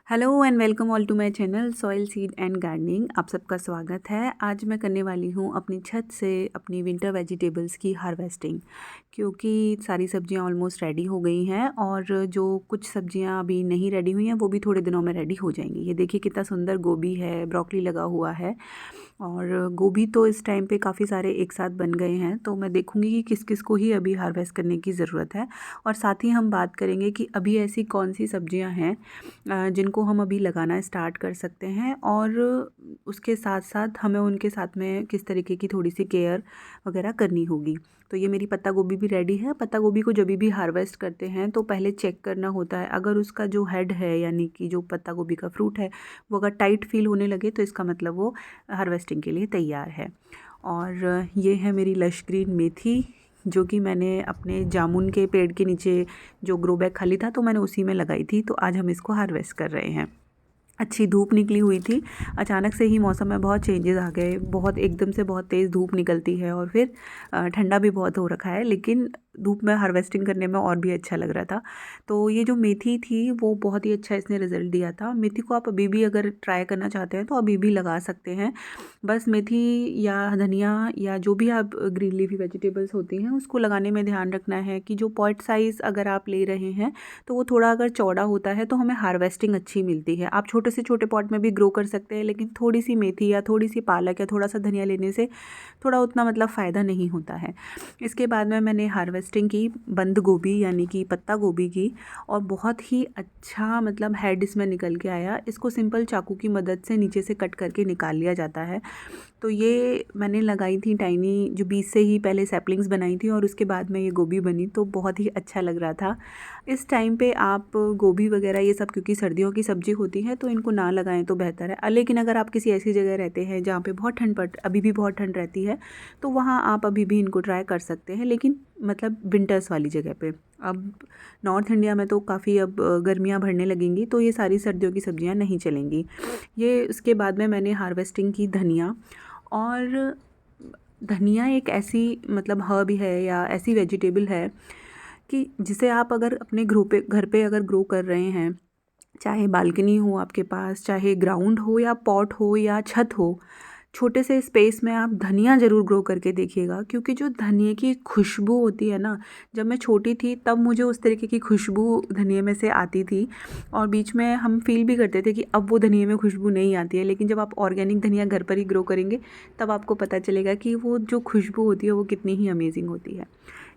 Hello and welcome all to my channel soil seed and gardening. आप सबका स्वागत है। आज मैं करने वाली हूँ अपनी छत से अपनी विंटर वेजिटेबल्स की हार्वेस्टिंग, क्योंकि सारी सब्जियाँ ऑलमोस्ट रेडी हो गई हैं और जो कुछ सब्जियाँ अभी नहीं रेडी हुई हैं वो भी थोड़े दिनों में रेडी हो जाएंगी। ये देखिए कितना सुंदर गोभी है, ब्रोकली लगा हुआ है और गोभी तो इस टाइम पे काफ़ी सारे एक साथ बन गए हैं। तो मैं देखूँगी कि किस किस को ही अभी हार्वेस्ट करने की ज़रूरत है और साथ ही हम बात करेंगे कि अभी ऐसी कौन सी सब्जियां हैं जिनको हम अभी लगाना स्टार्ट कर सकते हैं और उसके साथ साथ हमें उनके साथ में किस तरीके की थोड़ी सी केयर वगैरह करनी होगी। तो ये मेरी पत्ता गोभी भी रेडी है। पत्ता गोभी को जब भी हार्वेस्ट करते हैं तो पहले चेक करना होता है, अगर उसका जो हेड है यानी कि जो पत्ता गोभी का फ्रूट है वो अगर टाइट फील होने लगे तो इसका मतलब वो हार्वेस्टिंग के लिए तैयार है। और ये है मेरी लश ग्रीन मेथी, जो कि मैंने अपने जामुन के पेड़ के नीचे जो ग्रो बैग खाली था तो मैंने उसी में लगाई थी। तो आज हम इसको हार्वेस्ट कर रहे हैं। अच्छी धूप निकली हुई थी, अचानक से ही मौसम में बहुत चेंजेस आ गए, बहुत एकदम से बहुत तेज़ धूप निकलती है और फिर ठंडा भी बहुत हो रखा है, लेकिन धूप में हार्वेस्टिंग करने में और भी अच्छा लग रहा था। तो ये जो मेथी थी वो बहुत ही अच्छा इसने रिज़ल्ट दिया था। मेथी को आप अभी भी अगर ट्राई करना चाहते हैं तो अभी भी लगा सकते हैं। बस मेथी या धनिया या जो भी आप ग्रीन लीफी वेजिटेबल्स होती हैं उसको लगाने में ध्यान रखना है कि जो पॉट साइज़ अगर आप ले रहे हैं तो वो थोड़ा अगर चौड़ा होता है तो हमें हार्वेस्टिंग अच्छी मिलती है। आप छोटे से छोटे पॉट में भी ग्रो कर सकते हैं, लेकिन थोड़ी सी मेथी या थोड़ी सी पालक या थोड़ा सा धनिया लेने से थोड़ा उतना मतलब फ़ायदा नहीं होता है। इसके बाद में मैंने हार्वेस्टिंग की बंद गोभी यानी कि पत्ता गोभी की, और बहुत ही अच्छा मतलब हेड इसमें निकल के आया। इसको सिंपल चाकू की मदद से नीचे से कट करके निकाल लिया जाता है। तो ये मैंने लगाई थी टाइनी, जो बीज से ही पहले सैपलिंग्स बनाई थी और उसके बाद में ये गोभी बनी, तो बहुत ही अच्छा लग रहा था। इस टाइम पे आप गोभी वगैरह ये सब, क्योंकि सर्दियों की सब्जी होती है तो इनको ना लगाएं तो बेहतर है। लेकिन अगर आप किसी ऐसी जगह रहते हैं जहाँ पे बहुत ठंड पड़ अभी भी बहुत ठंड रहती है तो वहाँ आप अभी भी इनको ट्राई कर सकते हैं, लेकिन मतलब विंटर्स वाली जगह पे। अब नॉर्थ इंडिया में तो काफ़ी अब गर्मियाँ बढ़ने लगेंगी तो ये सारी सर्दियों की सब्जियाँ नहीं चलेंगी। ये उसके बाद में मैंने हार्वेस्टिंग की धनिया। और धनिया एक ऐसी मतलब हर्ब है या ऐसी वेजिटेबल है कि जिसे आप अगर अपने घर पे अगर ग्रो कर रहे हैं, चाहे बालकनी हो आपके पास, चाहे ग्राउंड हो या पॉट हो या छत हो, छोटे से स्पेस में आप धनिया ज़रूर ग्रो करके देखिएगा। क्योंकि जो धनिया की खुशबू होती है ना, जब मैं छोटी थी तब मुझे उस तरीके की खुशबू धनिया में से आती थी और बीच में हम फील भी करते थे कि अब वो धनिया में खुशबू नहीं आती है। लेकिन जब आप ऑर्गेनिक धनिया घर पर ही ग्रो करेंगे तब आपको पता चलेगा कि वो जो खुशबू होती है वो कितनी ही अमेजिंग होती है।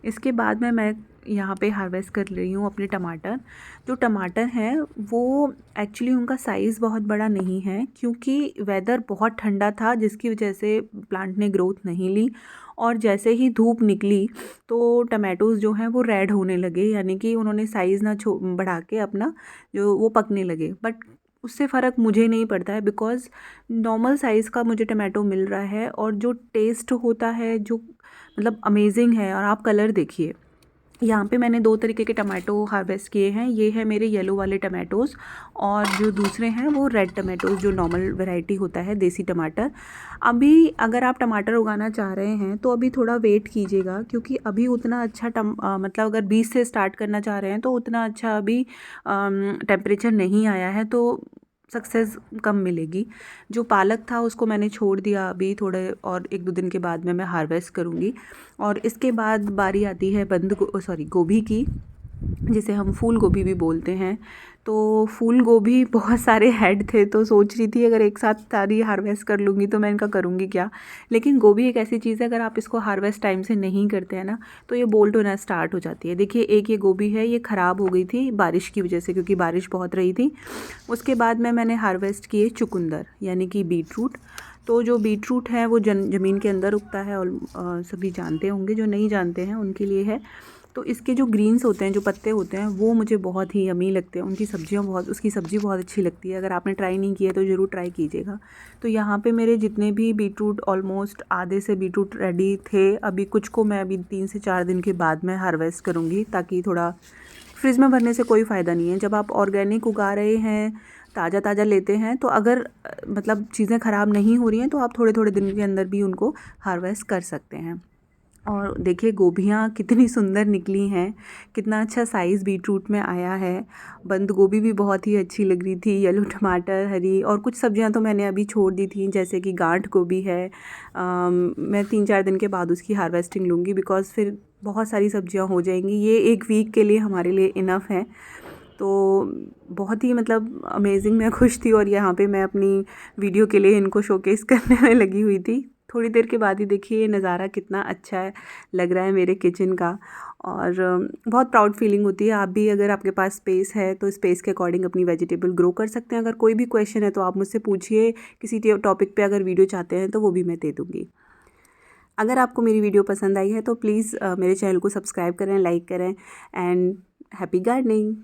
इसके बाद में मैं यहाँ पे हार्वेस्ट कर रही हूँ अपने टमाटर। जो टमाटर हैं वो एक्चुअली उनका साइज़ बहुत बड़ा नहीं है, क्योंकि वेदर बहुत ठंडा था जिसकी वजह से प्लांट ने ग्रोथ नहीं ली। और जैसे ही धूप निकली तो टमाटोज़ जो हैं वो रेड होने लगे, यानी कि उन्होंने साइज़ ना बढ़ा के अपना जो वो पकने लगे। बट उससे फ़र्क मुझे नहीं पड़ता है, बिकॉज़ नॉर्मल साइज़ का मुझे टमाटो मिल रहा है और जो टेस्ट होता है जो मतलब अमेजिंग है। और आप कलर देखिए, यहाँ पे मैंने दो तरीके के टमाटो हार्वेस्ट किए हैं। ये है मेरे येलो वाले टमाटोज़ और जो दूसरे हैं वो रेड टमाटोज़, जो नॉर्मल वैरायटी होता है देसी टमाटर। अभी अगर आप टमाटर उगाना चाह रहे हैं तो अभी थोड़ा वेट कीजिएगा, क्योंकि अभी उतना अच्छा मतलब अगर बीज से स्टार्ट करना चाह रहे हैं तो उतना अच्छा अभी टेम्परेचर नहीं आया है, तो सक्सेस कम मिलेगी। जो पालक था उसको मैंने छोड़ दिया अभी थोड़े, और एक दो दिन के बाद में मैं हार्वेस्ट करूँगी। और इसके बाद बारी आती है गोभी की, जिसे हम फूल गोभी भी बोलते हैं। तो फूल गोभी बहुत सारे हेड थे तो सोच रही थी अगर एक साथ सारी हार्वेस्ट कर लूँगी तो मैं इनका करूँगी क्या। लेकिन गोभी एक ऐसी चीज़ है, अगर आप इसको हार्वेस्ट टाइम से नहीं करते हैं ना तो ये बोल्ट होना स्टार्ट हो जाती है। देखिए एक ये गोभी है, ये ख़राब हो गई थी बारिश की वजह से, क्योंकि बारिश बहुत रही थी। उसके बाद में मैंने हार्वेस्ट किए चुकंदर यानी कि बीटरूट। तो जो बीटरूट है वो ज़मीन के अंदर उगता है और सभी जानते होंगे, जो नहीं जानते हैं उनके लिए है। तो इसके जो ग्रीन्स होते हैं, जो पत्ते होते हैं, वो मुझे बहुत ही यमी लगते हैं। उसकी सब्ज़ी बहुत अच्छी लगती है। अगर आपने ट्राई नहीं किया तो ज़रूर ट्राई कीजिएगा। तो यहाँ पे मेरे जितने भी बीटरूट, ऑलमोस्ट आधे से बीटरूट रेडी थे। अभी कुछ को मैं अभी 3 से 4 दिन के बाद में हार्वेस्ट करूँगी, ताकि थोड़ा फ्रिज में भरने से कोई फ़ायदा नहीं है। जब आप ऑर्गेनिक उगा रहे हैं, ताज़ा ताज़ा लेते हैं, तो अगर मतलब चीज़ें ख़राब नहीं हो रही हैं तो आप थोड़े थोड़े दिन के अंदर भी उनको हार्वेस्ट कर सकते हैं। और देखिए गोभियाँ कितनी सुंदर निकली हैं, कितना अच्छा साइज़ बीटरूट में आया है। बंद गोभी भी बहुत ही अच्छी लग रही थी, येलो टमाटर, हरी, और कुछ सब्जियां तो मैंने अभी छोड़ दी थी, जैसे कि गांठ गोभी है। मैं 3-4 दिन के बाद उसकी हार्वेस्टिंग लूँगी, बिकॉज़ फिर बहुत सारी सब्जियां हो जाएंगी। ये 1 वीक के लिए हमारे लिए इनफ है। तो बहुत ही मतलब अमेजिंग, मैं खुश थी, और यहाँ पे मैं अपनी वीडियो के लिए इनको शोकेस करने में लगी हुई थी। थोड़ी देर के बाद ही देखिए ये नज़ारा कितना अच्छा है, लग रहा है मेरे किचन का, और बहुत प्राउड फीलिंग होती है। आप भी अगर आपके पास स्पेस है तो स्पेस के अकॉर्डिंग अपनी वेजिटेबल ग्रो कर सकते हैं। अगर कोई भी क्वेश्चन है तो आप मुझसे पूछिए, किसी टॉपिक पे अगर वीडियो चाहते हैं तो वो भी मैं दे दूँगी। अगर आपको मेरी वीडियो पसंद आई है तो प्लीज़ मेरे चैनल को सब्सक्राइब करें, लाइक करें, एंड हैप्पी गार्डनिंग।